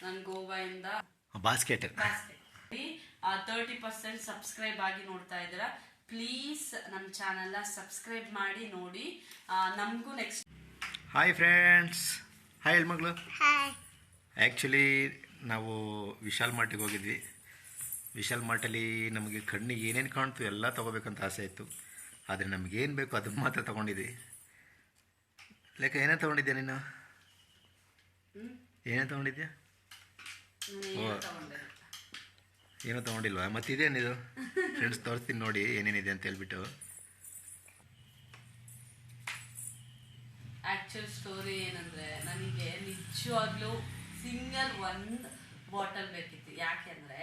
ನಾನು ಗೋವಾದಿಂದ basket 30% subscribe ಆಗಿ ನೋಡ್ತಾ ಇದ್ದೀರಾ. ಪ್ಲೀಸ್ ನಮ್ಮ ಚಾನಲ್ನ ಸಬ್ಸ್ಕ್ರೈಬ್ ಮಾಡಿ ನೋಡಿ. ನಮಗೂ ನೆಕ್ಸ್ಟ್ ಹಾಯ್ ಫ್ರೆಂಡ್ಸ್, ಹಾಯ್ ಹೆಣ್ಮಗಳು. ಆ್ಯಕ್ಚುಲಿ ನಾವು ವಿಶಾಲ್ ಮಾರ್ಟಿಗೆ ಹೋಗಿದ್ವಿ. ವಿಶಾಲ್ ಮಾರ್ಟಲ್ಲಿ ನಮಗೆ ಕಣ್ಣಿಗೆ ಏನೇನು ಕಾಣ್ತು ಎಲ್ಲ ತೊಗೋಬೇಕಂತ ಆಸೆ ಇತ್ತು. ಆದರೆ ನಮಗೇನು ಬೇಕು ಅದನ್ನು ಮಾತ್ರ ತೊಗೊಂಡಿದ್ವಿ. ಲೆಕ್ಕ ಏನೇ ತೊಗೊಂಡಿದ್ಯಾ ನೀನು? ಏನೇ ತೊಗೊಂಡಿದ್ಯಾ? ಏನೋ ತೊಗೊಂಡಿಲ್ವಾ? ಮತ್ತಿದೇನಿದು? ಫ್ರೆಂಡ್ಸ್ ತೋರಿಸ್ತೀನಿ ನೋಡಿ ಏನೇನಿದೆ ಅಂತ ಹೇಳ್ಬಿಟ್ಟು. ಆ್ಯಕ್ಚುಲ್ ಸ್ಟೋರಿ ಏನಂದರೆ, ನನಗೆ ನಿಜವಾಗ್ಲೂ ಸಿಂಗಲ್ ಒಂದು ಬಾಟಲ್ ಬೇಕಿತ್ತು. ಯಾಕೆಂದರೆ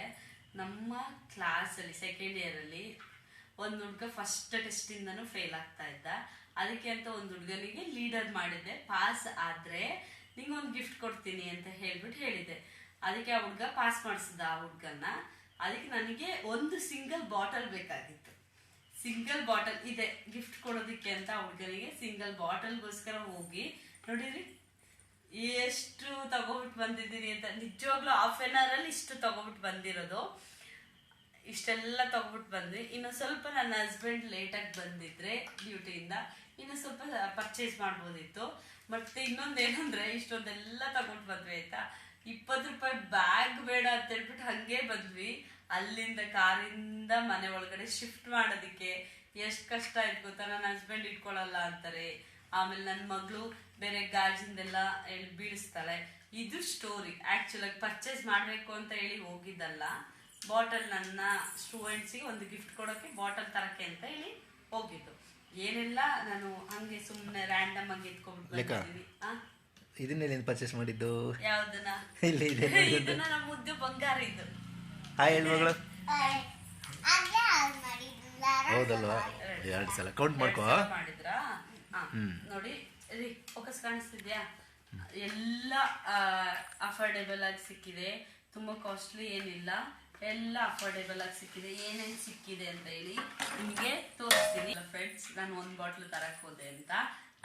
ನಮ್ಮ ಕ್ಲಾಸಲ್ಲಿ ಸೆಕೆಂಡ್ ಇಯರಲ್ಲಿ ಒಂದು ಹುಡುಗ ಫಸ್ಟ್ ಟೆಸ್ಟಿಂದನೂ ಫೇಲ್ ಆಗ್ತಾ ಇದ್ದ. ಅದಕ್ಕೆ ಅಂತ ಒಂದು ಹುಡುಗನಿಗೆ ಲೀಡರ್ ಮಾಡಿದ್ದೆ. ಪಾಸ್ ಆದರೆ ನಿಂಗೊಂದು ಗಿಫ್ಟ್ ಕೊಡ್ತೀನಿ ಅಂತ ಹೇಳಿದ್ದೆ. ಅದಕ್ಕೆ ಆ ಹುಡುಗ ಪಾಸ್ ಮಾಡಿಸಿದ ಆ ಹುಡುಗನ್ನ. ಅದಕ್ಕೆ ನನಗೆ ಒಂದು ಸಿಂಗಲ್ ಬಾಟಲ್ ಬೇಕಾಗಿತ್ತು. ಸಿಂಗಲ್ ಬಾಟಲ್ ಇದೆ ಗಿಫ್ಟ್ ಕೊಡೋದಕ್ಕೆ ಅಂತ ಹುಡುಗನಿಗೆ ಸಿಂಗಲ್ ಬಾಟಲ್ಗೋಸ್ಕರ ಹೋಗಿ ನೋಡಿರಿ ಎಷ್ಟು ತಗೋಬಿಟ್ಟು ಬಂದಿದ್ದೀನಿ ಅಂತ. ನಿಜವಾಗ್ಲೂ ಹಾಫ್ ಆನ್ ಅವರಲ್ಲಿ ಇಷ್ಟು ತಗೋಬಿಟ್ಟು ಬಂದಿರೋದು. ಇಷ್ಟೆಲ್ಲ ತಗೋಬಿಟ್ಟು ಬಂದ್ವಿ. ಇನ್ನು ಸ್ವಲ್ಪ ನನ್ನ ಹಸ್ಬೆಂಡ್ ಲೇಟಾಗಿ ಬಂದಿದ್ರೆ ಡ್ಯೂಟಿಯಿಂದ ಇನ್ನು ಸ್ವಲ್ಪ ಪರ್ಚೇಸ್ ಮಾಡ್ಬೋದಿತ್ತು. ಮತ್ತೆ ಇನ್ನೊಂದೇನಂದ್ರೆ ಇಷ್ಟೊಂದೆಲ್ಲ ತಗೊಂಡು ಬಂದ್ವಿ ಆಯ್ತಾ. 20 ರೂಪಾಯಿ ಬ್ಯಾಗ್ ಬೇಡ ಅಂತ ಹೇಳ್ಬಿಟ್ಟು ಹಂಗೆ ಬಂದ್ವಿ. ಅಲ್ಲಿಂದ ಕಾರಿಂದ ಮನೆ ಒಳಗಡೆ ಶಿಫ್ಟ್ ಮಾಡೋದಕ್ಕೆ ಎಷ್ಟು ಕಷ್ಟ ಆಯ್ತು ಗೊತ್ತಾ. ನನ್ನ ಹಸ್ಬೆಂಡ್ ಇಟ್ಕೊಳ್ಳಲ್ಲ ಅಂತಾರೆ. ಆಮೇಲೆ ನನ್ನ ಮಗಳು ಬೇರೆ ಗಾಜಿಂದೆಲ್ಲ ಹೇಳಿ ಬೀಳಿಸ್ತಾಳೆ. ಇದು ಸ್ಟೋರಿ. ಆ್ಯಕ್ಚುಲಾಗಿ ಪರ್ಚೇಸ್ ಮಾಡಬೇಕು ಅಂತ ಹೇಳಿ ಹೋಗಿದ್ದಲ್ಲ. ಬಾಟಲ್ ನನ್ನ ಸ್ಟೂಡೆಂಟ್ಸಿಗೆ ಒಂದು ಗಿಫ್ಟ್ ಕೊಡೋಕ್ಕೆ ಬಾಟಲ್ ತರಕ್ಕೆ ಅಂತ ಹೇಳಿ ಹೋಗಿದ್ದು. ಏನೆಲ್ಲ ನಾನು ಹಂಗೆ ಸುಮ್ಮನೆ ರ್ಯಾಂಡಮ್ ಆಗಿ ಎತ್ಕೊಂಡ್ಬಿಟ್ಟು ಬಂದಿದ್ದೀನಿ. ಇದನ್ನೆಲ್ಲ ಪರ್ಚೇಸ್ ಮಾಡಿದ್ದು? ಯಾವ್ದನ್ನ? ಇದನ್ನ ನಮ್ಮ ಮುದ್ದು ಬಂಗಾರ ಇದು. ಹಾಯ್ ಹೆಣ್ಮಗಳು. ಹೌದಲ್ವಾ? 2 ಸಲ ಕೌಂಟ್ ಮಾಡ್ಕೋ. ಮಾಡಿದ್ರಾ? ನೋಡಿ ಫೋಕಸ್ ಕಾಣಿಸ್ತಿದ್ಯಾ? ಎಲ್ಲ ಅಫೋರ್ಡೆಬಲ್ ಆಗಿ ಸಿಕ್ಕಿದೆ. ತುಂಬ ಕಾಸ್ಟ್ಲಿ ಏನಿಲ್ಲ, ಎಲ್ಲ ಅಫೋರ್ಡೆಬಲ್ ಆಗಿ ಸಿಕ್ಕಿದೆ. ಏನೇನು ಸಿಕ್ಕಿದೆ ಅಂತ ಹೇಳಿ ನಿಮಗೆ ತೋರಿಸ್ತೀನಿ. ಫ್ರೆಂಡ್ಸ್, ನಾನು ಒಂದು ಬಾಟ್ಲ್ ತರಕ್ಕೆ ಹೋದೆ ಅಂತ.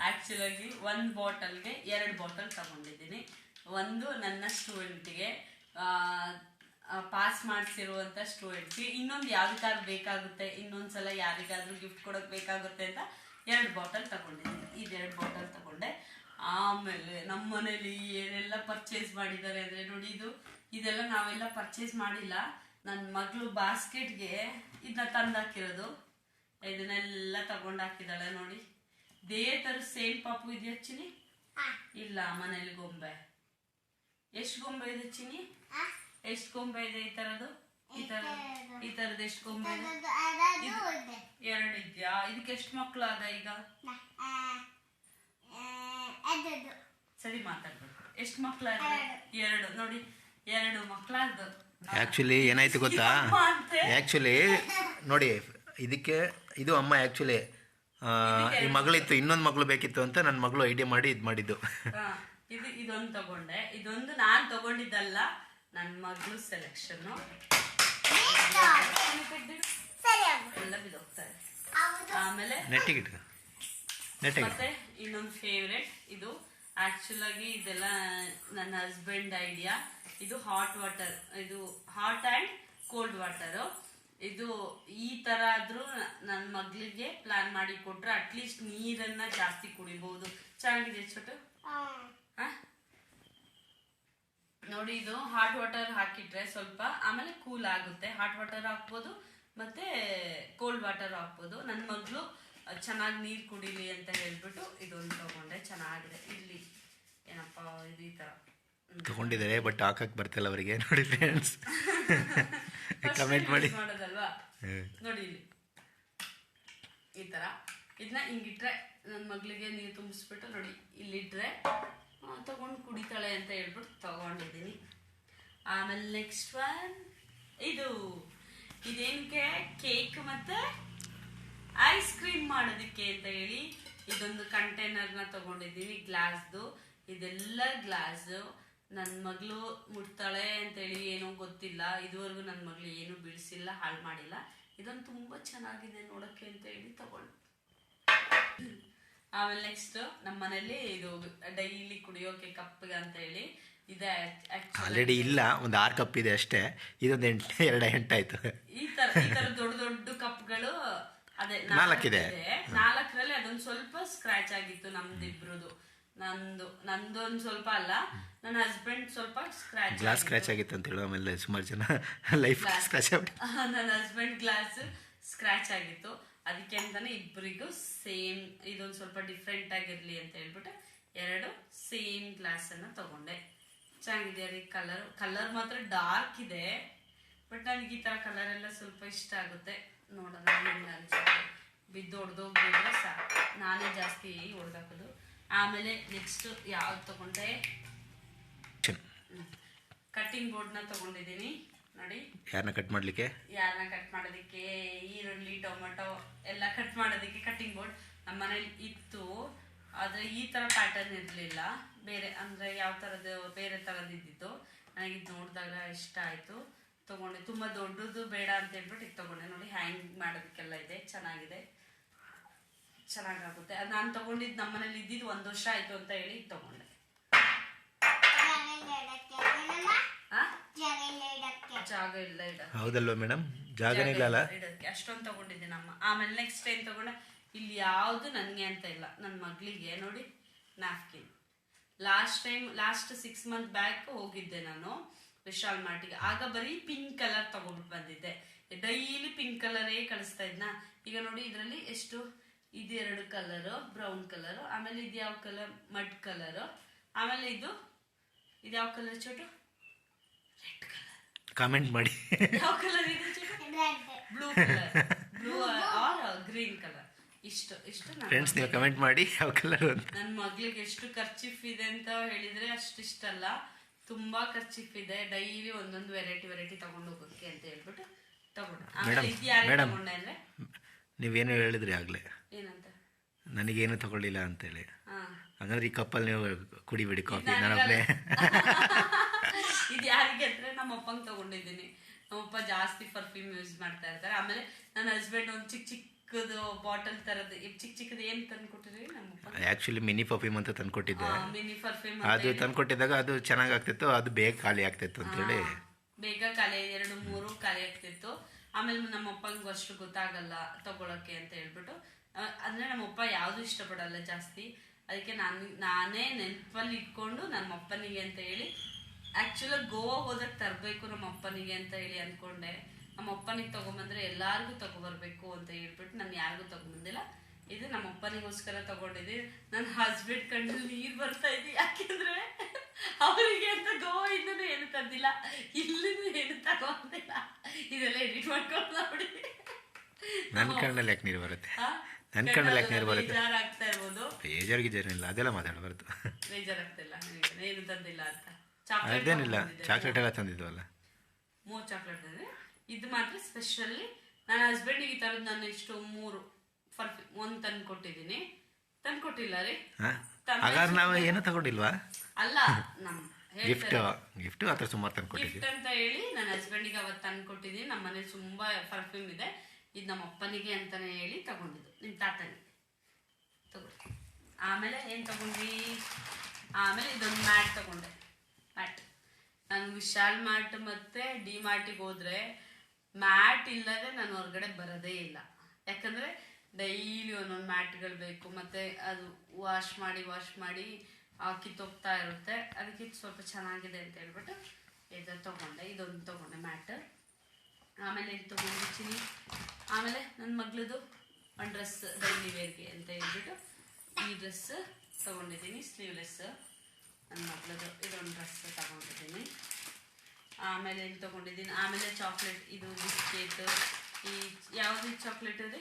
ಆ್ಯಕ್ಚುಲಾಗಿ ಒಂದು ಬಾಟಲ್ಗೆ 2 ಬಾಟಲ್ ತಗೊಂಡಿದ್ದೀನಿ. ಒಂದು ನನ್ನ ಸ್ಟೂಡೆಂಟಿಗೆ, ಪಾಸ್ ಮಾಡಿಸಿರುವಂಥ ಸ್ಟೂಡೆಂಟ್ಸ್ಗೆ. ಇನ್ನೊಂದು ಯಾವ್ದಕ್ಕಾದ್ರೂ ಬೇಕಾಗುತ್ತೆ, ಇನ್ನೊಂದ್ಸಲ ಯಾರಿಗಾದ್ರೂ ಗಿಫ್ಟ್ ಕೊಡೋಕೆ ಬೇಕಾಗುತ್ತೆ ಅಂತ 2 ಬಾಟಲ್ ತಗೊಂಡಿದ್ದೀನಿ. ಇದು 2 ಬಾಟಲ್ ತಗೊಂಡೆ. ಆಮೇಲೆ ನಮ್ಮ ಮನೇಲಿ ಏನೆಲ್ಲ ಪರ್ಚೇಸ್ ಮಾಡಿದ್ದಾರೆ ಅಂದರೆ ನೋಡಿ, ಇದೆಲ್ಲ ನಾವೆಲ್ಲ ಪರ್ಚೇಸ್ ಮಾಡಿಲ್ಲ. ನನ್ನ ಮಗಳು ಬಾಸ್ಕೆಟ್ಗೆ ಇದನ್ನ ತಂದಾಕಿರೋದು. ಇದನ್ನೆಲ್ಲ ತಗೊಂಡು ಹಾಕಿದ್ದಾಳೆ ನೋಡಿ. ಇದೇ ಥರ ಸೇಮ್ ಪಾಪು ಇದೆಯಾ ಚಿನಿ? ಇಲ್ಲ, ಮನೇಲಿ ಗೊಂಬೆ. ಎಷ್ಟು ಗೊಂಬೆ ಇದೆ ಚಿನಿ? ಎಷ್ಟು ಗೊಂಬೆ ಇದೆ ಈ ಥರದ್ದು? ಈ ಥರದ್ದು ಎಷ್ಟು ಗೊಂಬೆ ಇದೆ? 2 ಇದೆಯಾ? ಇದಕ್ಕೆ ಎಷ್ಟು ಮಕ್ಕಳು ಆದ ಈಗ? ಸರಿ ಮಾತಾಡ್ಬೇಕು. ಎಷ್ಟು ಮಕ್ಕಳಾದ? 2. ನೋಡಿ, 2 ಮಕ್ಕಳಾದ. ಆ್ಯಕ್ಚುಲಿ ಏನಾಯ್ತು ಗೊತ್ತಾ? ಆ್ಯಕ್ಚುಲಿ ನೋಡಿ, ಇದು ಅಮ್ಮ ಆ್ಯಕ್ಚುಲಿ ಈ ಮಗಳಿತ್ತು, ಇನ್ನೊಂದು ಮಗಳು ಬೇಕಿತ್ತು ಅಂತ ನನ್ನ ಮಗಳು ಐಡಿಯಾ ಮಾಡಿ ಇದು ಮಾಡಿದ್ದು. ಇದೊಂದು ತಗೊಂಡೆ. ಇದೊಂದು ನಾನು ತಗೊಂಡಿದ್ದಲ್ಲ, ನನ್ನ ಮಗಳು ಸೆಲೆಕ್ಷನ್. ಎಲ್ಲ ಬಿದ್ದೋಗ್ತಾರೆ. ಆಮೇಲೆ ಮತ್ತೆ ಇನ್ನೊಂದು ಫೇವ್ರೆಟ್. ಇದು ಆ್ಯಕ್ಚುಲಾಗಿ ಇದೆಲ್ಲ ನನ್ನ ಹಸ್ಬೆಂಡ್ ಐಡಿಯಾ. ಇದು ಹಾಟ್ ವಾಟರ್. ಇದು ಹಾಟ್ ಆ್ಯಂಡ್ ಕೋಲ್ಡ್ ವಾಟರು. ಇದು ಈ ಥರ ಆದರೂ ನನ್ನ ಮಗಳಿಗೆ ಪ್ಲಾನ್ ಮಾಡಿ ಕೊಟ್ಟರೆ ಅಟ್ಲೀಸ್ಟ್ ನೀರನ್ನು ಜಾಸ್ತಿ ಕುಡಿಬೋದು. ಚೆನ್ನಾಗಿದೆ ಚೋಟು. ನೋಡಿ, ಇದು ಹಾಟ್ ವಾಟರ್ ಹಾಕಿಟ್ರೆ ಸ್ವಲ್ಪ ಆಮೇಲೆ ಕೂಲ್ ಆಗುತ್ತೆ. ಹಾಟ್ ವಾಟರ್ ಹಾಕ್ಬೋದು ಮತ್ತು ಕೋಲ್ಡ್ ವಾಟರ್ ಹಾಕ್ಬೋದು. ನನ್ನ ಮಗಳು ಚೆನ್ನಾಗಿ ನೀರು ಕುಡೀಲಿ ಅಂತ ಹೇಳ್ಬಿಟ್ಟು ಇದೊಂದು ತಗೊಂಡೆ. ಚೆನ್ನಾಗಿದೆ. ಇಲ್ಲಿ ಏನಪ್ಪ ಇದು ಈ ಥರ ತಗೊಂಡಿದ್ದಾರೆ, ಬಟ್ ಹಾಕಕ್ಕೆ ಬರ್ತಿಲ್ಲ ಅವರಿಗೆ. ನೋಡಿ ಫ್ರೆಂಡ್ಸ್, ಕಮೆಂಟ್ ಮಾಡಿ ಮಾಡೋದಲ್ವಾ. ನೋಡಿ ಇಲ್ಲಿ ಈ ಥರ ಇದನ್ನ ಹಿಂಗಿಟ್ರೆ ನನ್ನ ಮಗಳಿಗೆ ನೀರು ತುಂಬಿಸ್ಬಿಟ್ಟು ನೋಡಿ ಇಲ್ಲಿಟ್ರೆ ತಗೊಂಡು ಕುಡಿತಾಳೆ ಅಂತ ಹೇಳ್ಬಿಟ್ಟು ತಗೊಂಡಿದ್ದೀನಿ. ಆಮೇಲೆ ನೆಕ್ಸ್ಟ್ ಒನ್ ಇದೇನಕ್ಕೆ ಕೇಕ್ ಮತ್ತು ಐಸ್ ಕ್ರೀಮ್ ಮಾಡೋದಕ್ಕೆ ಅಂತ ಹೇಳಿ ಇದೊಂದು ಕಂಟೈನರ್ನ ತಗೊಂಡಿದ್ದೀನಿ, ಗ್ಲಾಸ್ದು. ಇದೆಲ್ಲ ಗ್ಲಾಸು. ನನ್ನ ಮಗಳು ಮುಟ್ತಾಳೆ ಅಂತೇಳಿ ಏನೋ ಗೊತ್ತಿಲ್ಲ, ಇದುವರೆಗೂ ನನ್ನ ಮಗಳು ಏನೂ ಬಿಡಿಸಿಲ್ಲ, ಹಾಳು ಮಾಡಿಲ್ಲ. ಇದೊಂದು ತುಂಬ ಚೆನ್ನಾಗಿದೆ ನೋಡೋಕ್ಕೆ ಅಂತ ಹೇಳಿ ತಗೊಂಡು. ಆಮೇಲೆ ನೆಕ್ಸ್ಟ್ ನಮ್ಮ ಮನೇಲಿ ಇದು ಡೈಲಿ ಕುಡಿಯೋಕೆ ಕಪ್ಪಿಗೆ ಅಂತ ಹೇಳಿ ಇದೆ ಆಲ್ರೆಡಿ ಇಲ್ಲ, ಒಂದು 6 ಕಪ್ ಇದೆ ಅಷ್ಟೇ. ಇದೊಂದು 2 ಆಯ್ತು. ಈ ತರ ದೊಡ್ಡ ದೊಡ್ಡ ಕಪ್ಗಳು ಅದೇ 4 ಇದೆ. 4ರಲ್ಲಿ ಅದೊಂದು ಸ್ವಲ್ಪ ಸ್ಕ್ರಾಚ್ ಆಗಿತ್ತು ನಮ್ದಿಬ್ರದು. ನಂದೊಂದು ಸ್ವಲ್ಪ ಅಲ್ಲ, ನನ್ನ ಹಸ್ಬೆಂಡ್ ಸ್ವಲ್ಪ ಗ್ಲಾಸ್ ಸ್ಕ್ರಾಚ್ ಆಗಿತ್ತು ಅಂತ ಹೇಳೋ. ಆಮೇಲೆ ಸುಮಾರು ಜನ ಲೈಫ್ ಸ್ಕ್ರಾಚ್ ಆಗ್ಬಿಟ್ಟು ನನ್ನ ಹಸ್ಬೆಂಡ್ ಗ್ಲಾಸ್ ಸ್ಕ್ರಾಚ್ ಆಗಿತ್ತು. ಅದಕ್ಕೆ ಅಂತಾನೆ ಇಬ್ಬರಿಗೂ ಸೇಮ್ ಇದೊಂದು ಸ್ವಲ್ಪ ಡಿಫ್ರೆಂಟ್ ಆಗಿರ್ಲಿ ಅಂತ ಹೇಳ್ಬಿಟ್ಟು 2 ಸೇಮ್ ಗ್ಲಾಸ್ ಅನ್ನ ತಗೊಂಡೆ. ಚೆನ್ನಾಗಿದೆ ರೀ. ಕಲರ್ ಮಾತ್ರ ಡಾರ್ಕ್ ಇದೆ, ಬಟ್ ನನಗೆ ಈ ತರ ಕಲರ್ ಎಲ್ಲ ಸ್ವಲ್ಪ ಇಷ್ಟ ಆಗುತ್ತೆ. ನೋಡೋಣ ಹೆಂಗೆ ಅನ್ಸುತ್ತೆ. ಬಿದ್ದು ಹೊಡೆದೋಗ್ಬಿಟ್ರೆ ಸಾಕು, ನಾನೇ ಜಾಸ್ತಿ ಹೊಡೆದಾಕೋದು. ಆಮೇಲೆ ನೆಕ್ಸ್ಟ್ ಯಾವ್ದು ತಗೊಂಡೆ, ಕಟ್ಟಿಂಗ್ ಬೋರ್ಡ್ನ ತಗೊಂಡಿದ್ದೀನಿ ನೋಡಿ. ಯಾರನ್ನ ಕಟ್ ಮಾಡೋದಕ್ಕೆ ಈರುಳ್ಳಿ ಟೊಮೆಟೊ ಎಲ್ಲ ಕಟ್ ಮಾಡೋದಕ್ಕೆ ಕಟ್ಟಿಂಗ್ ಬೋರ್ಡ್ ನಮ್ಮ ಮನೇಲಿ ಇತ್ತು. ಆದರೆ ಈ ಥರ ಪ್ಯಾಟರ್ನ್ ಇರಲಿಲ್ಲ, ಬೇರೆ ಅಂದರೆ ಯಾವ ಥರದ್ದು ಬೇರೆ ಥರದ್ದು ಇದ್ದಿತ್ತು. ನನಗೆ ಇದು ನೋಡಿದಾಗ ಇಷ್ಟ ಆಯಿತು, ತೊಗೊಂಡೆ. ತುಂಬ ದೊಡ್ಡದು ಬೇಡ ಅಂತ ಹೇಳ್ಬಿಟ್ಟು ಇದು ತೊಗೊಂಡೆ. ನೋಡಿ ಹ್ಯಾಂಗ್ ಮಾಡೋದಕ್ಕೆಲ್ಲ ಇದೆ, ಚೆನ್ನಾಗಾಗುತ್ತೆ. ಅದು ನಾನು ತೊಗೊಂಡಿದ್ದು ನಮ್ಮ ಮನೇಲಿ ಇದ್ದಿದ್ದು 1 ವರ್ಷ ಆಯಿತು ಅಂತ ಹೇಳಿ ಇದು ತೊಗೊಂಡೆ. ಜಾಗ ಇಲ್ಲ ಹೌದಲ್ವಾ ಮೇಡಮ್? ಜಾಗನೇ ಇಲ್ಲ ಇಡೋದಕ್ಕೆ ಅಷ್ಟೊಂದು ತಗೊಂಡಿದ್ದೆ ನಮ್ಮ. ಆಮೇಲೆ ನೆಕ್ಸ್ಟ್ ಏನ್ ತಗೊಂಡೆ, ಇಲ್ಲಿ ಯಾವುದು ನನಗೆ ಅಂತ ಇಲ್ಲ, ನನ್ನ ಮಗಳಿಗೆ ನೋಡಿ ನ್ಯಾಪ್ಕಿನ್. ಲಾಸ್ಟ್ 6 ಮಂತ್ ಬ್ಯಾಕ್ ಹೋಗಿದ್ದೆ ನಾನು ವಿಶಾಲ್ ಮಾರ್ಟಿಗೆ. ಆಗ ಬರೀ ಪಿಂಕ್ ಕಲರ್ ತಗೊಂಡ್ಬಿಟ್ಟು ಬಂದಿದ್ದೆ. ಡೈಲಿ ಪಿಂಕ್ ಕಲರೇ ಕಳಿಸ್ತಾ ಇದ್ನ. ಈಗ ನೋಡಿ ಇದರಲ್ಲಿ ಎಷ್ಟು ಇದು 2 ಕಲರು, ಬ್ರೌನ್ ಕಲರು, ಆಮೇಲೆ ಇದು ಯಾವ ಕಲರ್, ಮಡ್ ಕಲರು, ಆಮೇಲೆ ಇದು ಯಾವ colour Chotu, red colour. Comment ಮಾಡಿ ಯಾವ ಕಲರ್ ಇದೆ Chotu? Blue or green colour. ಇಷ್ಟು ಫ್ರೆಂಡ್ಸ್ ನೀವು ಕಮೆಂಟ್ ಮಾಡಿ ಯಾವ ಕಲರ್ ಅಂತ. ನನ್ನ ಮಗಳಿಗೆ ಎಷ್ಟು ಖರ್ಚಿಫ್ ಇದೆ ಅಂತ ಹೇಳಿದ್ರೆ ಅಷ್ಟಿಷ್ಟಲ್ಲ, ತುಂಬಾ ಖರ್ಚಿಫ್ ಇದೆ. ಡೈಲಿ ಒಂದೊಂದು ವೆರೈಟಿ ತಗೊಂಡು ಹೋಗೋಕೆ ಅಂತ ಹೇಳ್ಬಿಟ್ಟು ತಗೊಂಡೆ. ತಗೊಂಡೆ ಅಂದ್ರೆ ನೀವೇನು ಹೇಳಿದ್ರಿ ಆಗ್ಲೇ, ಏನಂತ, ನನಗೇನು ತಗೊಳ್ಳಿಲ್ಲ ಅಂತೇಳಿ. ಹಾಗಾದ್ರೆ ಈ ಕಪ್ಪಲ್ಲಿ ನೀವು ಕುಡಿಬೇಡಿ ಕಾಫಿ. ನಾನೊಬ್ಬನೇ ಇದು ಯಾರಿಗೆ ಅಂದ್ರೆ ನಮ್ಮ ಅಪ್ಪಂಗೆ ತಗೊಂಡಿದ್ದೀನಿ. ನಮ್ಮಪ್ಪ ಜಾಸ್ತಿ ಪರ್ಫ್ಯೂಮ್ ಯೂಸ್ ಮಾಡ್ತಾ ಇರ್ತಾರೆ. ಆಮೇಲೆ ನನ್ನ ಹಸ್ಬೆಂಡ್ ಒಂದು ಚಿಕ್ಕದು ಬಾಟಲ್ ತರದ್ದು ಚಿಕ್ಕದು ಏನ್ ತಂದ್ಕೊಟ್ಟಿದ್ರಿ ನಮ್ಮಪ್ಪ, ಆಕ್ಚುಲಿ ಮಿನಿ ಪರ್ಫ್ಯೂಮ್ ಅಂತ ತಂದ್ಕೊಟ್ಟಿದ್ದೆ. ಮಿನಿ ಪರ್ಫ್ಯೂಮ್ ಅದು ತಂದ್ಕೊಟ್ಟಿದ್ದಾಗ ಅದು ಚೆನ್ನಾಗಾಗ್ತಿತ್ತು, ಅದು ಬೇಗ ಖಾಲಿ ಆಗ್ತಿತ್ತು ಅಂತ ಹೇಳಿ. ಬೇಗ ಖಾಲಿ 2-3 ಖಾಲಿ ಆಗ್ತಿತ್ತು. ಆಮೇಲೆ ನಮ್ಮಪ್ಪಂಗೂ ಅಷ್ಟು ಗೊತ್ತಾಗಲ್ಲ ತಗೊಳಕ್ಕೆ ಅಂತ ಹೇಳ್ಬಿಟ್ಟು, ಅಂದ್ರೆ ನಮ್ಮಪ್ಪ ಯಾವ್ದು ಇಷ್ಟಪಡಲ್ಲ ಜಾಸ್ತಿ. ಅದಕ್ಕೆ ನಾನೇ ನೆನಪಲ್ಲಿ ಇಟ್ಕೊಂಡು ನಮ್ಮ ಅಪ್ಪನಿಗೆ ಅಂತ ಹೇಳಿ, ಆಕ್ಚುಲಾಗಿ ಗೋವಾ ಹೋದಾಗ ತರಬೇಕು ನಮ್ಮ ಅಪ್ಪನಿಗೆ ಅಂತ ಹೇಳಿ ಅನ್ಕೊಂಡೆ. ನಮ್ಮ ಅಪ್ಪನಿಗೆ ತಗೊಂಬಂದ್ರೆ ಎಲ್ಲಾರ್ಗು ತಗೊಬರ್ಬೇಕು ಅಂತ ಹೇಳ್ಬಿಟ್ಟು ನಾನು ಯಾರಿಗೂ ತಗೊಂಬಂದಿಲ್ಲ. ಇದು ನಮ್ಮ ಅಪ್ಪನಿಗೋಸ್ಕರ ತಗೊಂಡಿದ್ದೀನಿ. ನನ್ನ ಹಸ್ಬೆಂಡ್ ಕಣ್ಣಲ್ಲಿ ನೀರು ಬರ್ತಾ ಇದೆ, ಯಾಕೆಂದ್ರೆ ಅವರಿಗೆ ಅಂತ ಗೋವಾಯಿಂದನೂ ಏನು ತಂದಿಲ್ಲ, ಇಲ್ಲಿನೂ ಏನು ತಗೊಂಡಿಲ್ಲ. ಇದೆಲ್ಲ ಎಡಿಟ್ ಮಾಡ್ಕೊಂಡು ನೋಡಿ. ನನ್ನ ಕಣ್ಣಲ್ಲಿ ಯಾಕೆ ನೀರು ಬರುತ್ತೆ? ನನ್ನ ಕಣ್ಣಲ್ಲಿ ಯಾಕೆ ನೀರು ಬರುತ್ತೆ? ಬೇಜಾರಾಗ್ತಾ ಇರ್ಬೋದು. ಬೇಜಾರಿಗಿಲ್ಲ, ಅದೆಲ್ಲ ಮಾತಾಡಬಾರ್ದು. ಬೇಜಾರಾಗ್ತಿಲ್ಲ, ಏನು ತಂದಿಲ್ಲ ಅಂತ. ಅದೇನಿಲ್ಲ, ಚಾಕ್ಲೇಟ್ ಎಲ್ಲ ತಂದಿದ್ವಲ್ಲ, 3 ಚಾಕ್ಲೇಟ್ ತಂದ್ರೆ. ಇದು ಮಾತ್ರ ಸ್ಪೆಷಲಿ ನನ್ನ ಹಸ್ಬೆಂಡಿಗೆ ಈ ಥರದ್ದು ನಾನು ಇಷ್ಟು 3 ಪರ್ಫ್ಯೂಮ್ ಒಂದು ತಂದ್ಕೊಟ್ಟಿದ್ದೀನಿ. ತಂದ್ಕೊಟ್ಟಿಲ್ಲ ರೀ, ಹಾಗಾದ್ರೆ ನಾವು ಏನೂ ತಗೊಂಡಿಲ್ವಾ? ಅಲ್ಲ, ಗಿಫ್ಟ್ ಆ ಥರ ಸುಮಾರು ತಂದ್ಕೊಟ್ಟಿದ್ವಿ. ಗಿಫ್ಟ್ ಅಂತ ಹೇಳಿ ನನ್ನ ಹಸ್ಬೆಂಡಿಗೆ ಅವತ್ತು ತಂದ್ಕೊಟ್ಟಿದ್ದೀನಿ. ನಮ್ಮ ಮನೇಲಿ ತುಂಬಾ ಪರ್ಫ್ಯೂಮ್ ಇದೆ. ಇದು ನಮ್ಮ ಅಪ್ಪನಿಗೆ ಅಂತಾನೆ ಹೇಳಿ ತಗೊಂಡಿದ್ದು, ನಿಮ್ಮ ತಾತನಿಗೆ ತಗೊಂಡು. ಆಮೇಲೆ ಏನು ತಗೊಂಡ್ವಿ, ಆಮೇಲೆ ಇದೊಂದು ಮ್ಯಾಟ್ ತಗೊಂಡೆ. ನಾನು ವಿಶಾಲ್ ಮಾರ್ಟ್ ಮತ್ತೆ ಡಿ ಮಾರ್ಟಿಗೆ ಹೋದ್ರೆ ಮ್ಯಾಟ್ ಇಲ್ಲದೆ ನಾನು ಹೊರಗಡೆ ಬರೋದೇ ಇಲ್ಲ. ಯಾಕಂದ್ರೆ ಡೈಲಿ ಒಂದೊಂದು ಮ್ಯಾಟ್ಗಳು ಬೇಕು, ಮತ್ತೆ ಅದು ವಾಶ್ ಮಾಡಿ ಕಿತ್ತೋಗ್ತಾ ಇರುತ್ತೆ. ಅದಕ್ಕೆ ಸ್ವಲ್ಪ ಚೆನ್ನಾಗಿದೆ ಅಂತ ಹೇಳ್ಬಿಟ್ಟು ಇದೊಂದು ತಗೊಂಡೆ ಮ್ಯಾಟ್. ಆಮೇಲೆ ಇದು ತಗೊಂಡಿದ್ದೀನಿ. ಆಮೇಲೆ ನನ್ನ ಮಗಳದು ಒಂದು ಡ್ರೆಸ್ ಡೈಲಿ ವೇರ್ಗೆ ಅಂತ ಹೇಳ್ಬಿಟ್ಟು ಈ ಡ್ರೆಸ್ ತಗೊಂಡಿದ್ದೀನಿ, ಸ್ಲೀವ್ಲೆಸ್. ನನ್ನ ಮಗಳದು ಇದೊಂದು ಡ್ರೆಸ್ ತಗೊಂಡಿದ್ದೀನಿ. ಆಮೇಲೆ ಏನು ತಗೊಂಡಿದ್ದೀನಿ, ಆಮೇಲೆ ಚಾಕ್ಲೇಟ್, ಇದು ಬಿಸ್ಕೆಟ್. ಈ ಯಾವ್ದು ಚಾಕ್ಲೇಟ್ ಇದೆ,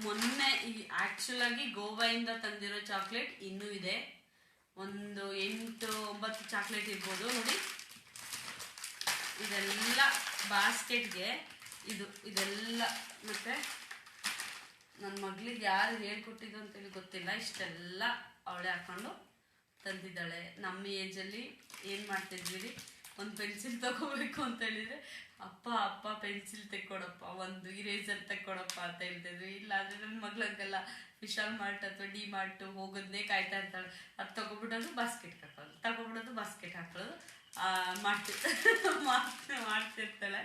ಮೊನ್ನೆ ಈ ಆಕ್ಚುಲಾಗಿ ಗೋವಾಯಿಂದ ತಂದಿರೋ ಚಾಕ್ಲೇಟ್ ಇನ್ನೂ ಇದೆ. ಒಂದು 8-9 ಚಾಕ್ಲೇಟ್ ಇರ್ಬೋದು ನೋಡಿ. ಇದೆಲ್ಲ ಬಾಸ್ಕೆಟ್ಗೆ ಇದೆಲ್ಲ. ಮತ್ತೆ ನನ್ನ ಮಗಳಿಗೆ ಯಾರು ಹೇಳ್ಕೊಟ್ಟಿದ್ದು ಅಂತೇಳಿ ಗೊತ್ತಿಲ್ಲ, ಇಷ್ಟೆಲ್ಲ ಅವಳೇ ಹಾಕೊಂಡು ತಂದಿದ್ದಾಳೆ. ನಮ್ಮ ಏಜಲ್ಲಿ ಏನು ಮಾಡ್ತಿದ್ವಿ, ಒಂದು ಪೆನ್ಸಿಲ್ ತಗೋಬೇಕು ಅಂತ ಹೇಳಿದ್ರೆ ಅಪ್ಪ ಅಪ್ಪ ಪೆನ್ಸಿಲ್ ತೆಕ್ಕೊಡಪ್ಪ, ಒಂದು ಇರೇಸರ್ ತೆಕ್ಕೊಡಪ್ಪ ಅಂತ ಹೇಳ್ತಿದ್ರು. ಇಲ್ಲ ಆದರೆ ನನ್ನ ಮಗ್ಳಂಗೆಲ್ಲ ವಿಶಾಲ್ ಮಾರ್ಟ್ ಅಥವಾ ಡಿ ಮಾರ್ಟ್ ಹೋಗೋದನ್ನೇ ಕಾಯ್ತಾ ಇರ್ತಾಳೆ. ಅದು ತಗೊಬಿಡೋದು ಬಾಸ್ಕೆಟ್ ಹಾಕೋದು, ತಗೊಬಿಡೋದು ಬಾಸ್ಕೆಟ್ ಹಾಕೋದು ಮಾಡ್ತಿರ್ತಾಳೆ.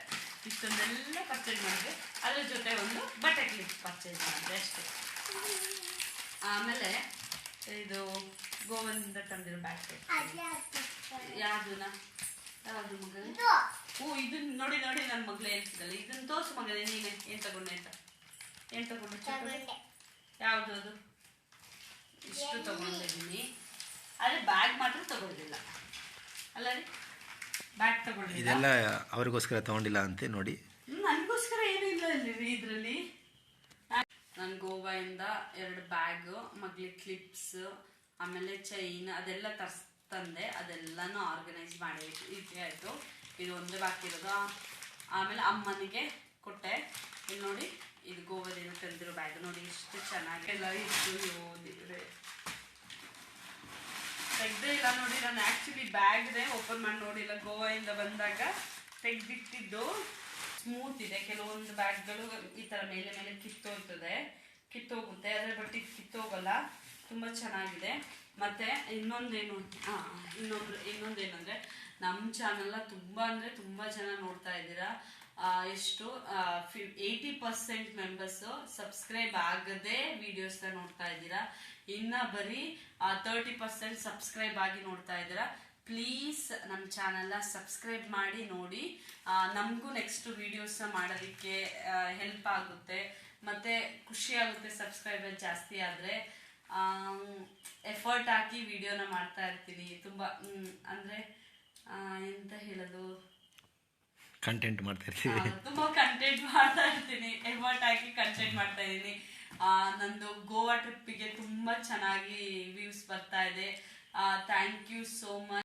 ಇಷ್ಟೊಂದೆಲ್ಲ ಪರ್ಚೇಸ್ ಮಾಡಿದೆ. ಅದ್ರ ಜೊತೆ ಒಂದು ಬಟ್ಟೆ ಕ್ಲಿಪ್ ಪರ್ಚೇಸ್ ಮಾಡಿದೆ ಅಷ್ಟೇ. ಆಮೇಲೆ ಇದು ಗೋವಾದಿಂದ ತಂದಿರೋ ಬ್ಯಾಸ್ಕೆಟ್. ಯಾವ್ದನ್ನ ಯಾವುದು ಮಗನೇ? ಇದನ್ನ ನೋಡಿ ನೋಡಿ ನನ್ನ ಮಗಳು ಹೇಳ್ತಿದ್ದಲ್ಲ, ಇದನ್ನ ತೋರ್ಸು ಮಗನೇ ನೀನೆ. ಏನು ತಗೊಂಡೆ ಅಂತ? ಏನು ತಗೊಂಡೆ? ಯಾವುದು ಅದು? ಇಷ್ಟು ತಗೊಂಡಿದ್ದೀನಿ. ಆದರೆ ಬ್ಯಾಗ್ ಮಾತ್ರ ತಗೊಳ್ಳಿಲ್ಲ ಅಲ್ಲ ರೀ, ಬ್ಯಾಗ್ ತಗೊಳ್ಳಿಲ್ಲ. ಇದೆಲ್ಲ ಅವ್ರಿಗೋಸ್ಕರ ತಗೊಂಡಿಲ್ಲ ಅಂತೆ ನೋಡಿ. ನನಗೋಸ್ಕರ ಏನೂ ಇಲ್ಲ ಅಲ್ಲಿ ಇದರಲ್ಲಿ. ನಾನು ಗೋವಾಯಿಂದ 2 ಬ್ಯಾಗು, ಮಗ್ಳಿಗೆ ಕ್ಲಿಪ್ಸ್, ಆಮೇಲೆ ಚೈನ್ ಅದೆಲ್ಲ ತಂದೆ. ಅದೆಲ್ಲನೂ ಆರ್ಗನೈಸ್ ಮಾಡಿ ಇಟ್ಟೆ ಆಯಿತು. ಇದು ಒಂದೇ ಬಾಕಿ ಇರೋದು. ಆಮೇಲೆ ಅಮ್ಮನಿಗೆ ಕೊಟ್ಟೆ. ಇಲ್ಲಿ ನೋಡಿ, ಇದು ಗೋವಾದಿಂದ ತಂದಿರೋ ಬ್ಯಾಗ್ ನೋಡಿ ಎಷ್ಟು ಚೆನ್ನಾಗೆಲ್ಲ ಇತ್ತು. ಓದಿದ್ರೆ ತೆಗ್ದೇ ಇಲ್ಲ ನೋಡಿ. ನಾನು ಆ್ಯಕ್ಚುಲಿ ಬ್ಯಾಗ್ನೇ ಓಪನ್ ಮಾಡಿ ನೋಡಿಲ್ಲ. ಗೋವಾದಿಂದ ಬಂದಾಗ ತೆಗ್ದಿಟ್ಟಿದ್ದು. ಸ್ಮೂತ್ ಇದೆ. ಕೆಲವೊಂದು ಬ್ಯಾಗ್ಗಳು ಈ ಥರ ಮೇಲೆ ಮೇಲೆ ಕಿತ್ತೋಗುತ್ತೆ, ಆದರೆ ಬಟ್ ಇದು ಕಿತ್ತೋಗಲ್ಲ. ತುಂಬ ಚೆನ್ನಾಗಿದೆ. ಮತ್ತು ಇನ್ನೊಂದೇನಂದರೆ ನಮ್ಮ ಚಾನಲ್ನ ತುಂಬ ಅಂದರೆ ತುಂಬ ಜನ ನೋಡ್ತಾ ಇದ್ದೀರಾ. ಎಷ್ಟು 80% ಮೆಂಬರ್ಸು ಸಬ್ಸ್ಕ್ರೈಬ್ ಆಗದೆ ವೀಡಿಯೋಸ್ನ ನೋಡ್ತಾ ಇದ್ದೀರಾ. ಇನ್ನು ಬರೀ 30% ಸಬ್ಸ್ಕ್ರೈಬ್ ಆಗಿ ನೋಡ್ತಾ ಇದ್ದೀರಾ. ಪ್ಲೀಸ್ ನಮ್ಮ ಚಾನಲ್ನ ಸಬ್ಸ್ಕ್ರೈಬ್ ಮಾಡಿ ನೋಡಿ. ನಮಗೂ ನೆಕ್ಸ್ಟ್ ವೀಡಿಯೋಸ್ನ ಮಾಡೋದಕ್ಕೆ ಹೆಲ್ಪ್ ಆಗುತ್ತೆ ಮತ್ತು ಖುಷಿ ಆಗುತ್ತೆ. ಸಬ್ಸ್ಕ್ರೈಬರ್ ಜಾಸ್ತಿ ಆದರೆ ಎಫರ್ಟ್ ಹಾಕಿ ವಿಡಿಯೋನ ಮಾಡ್ತಾ ಇರ್ತೀನಿ. ತುಂಬ ಅಂದರೆ ಎಂತ ಹೇಳೋದು, ಕಂಟೆಂಟ್ ಮಾಡ್ತಾ ಇರ್ತೀವಿ. ತುಂಬ ಕಂಟೆಂಟ್ ಮಾಡ್ತಾ ಇರ್ತೀನಿ. ಎಫರ್ಟ್ ಹಾಕಿ ಕಂಟೆಂಟ್ ಮಾಡ್ತಾ ಇದ್ದೀನಿ. ನಂದು ಗೋವಾ ಟ್ರಿಪ್ಪಿಗೆ ತುಂಬ ಚೆನ್ನಾಗಿ ವ್ಯೂಸ್ ಬರ್ತಾ ಇದೆ. Thank you so much.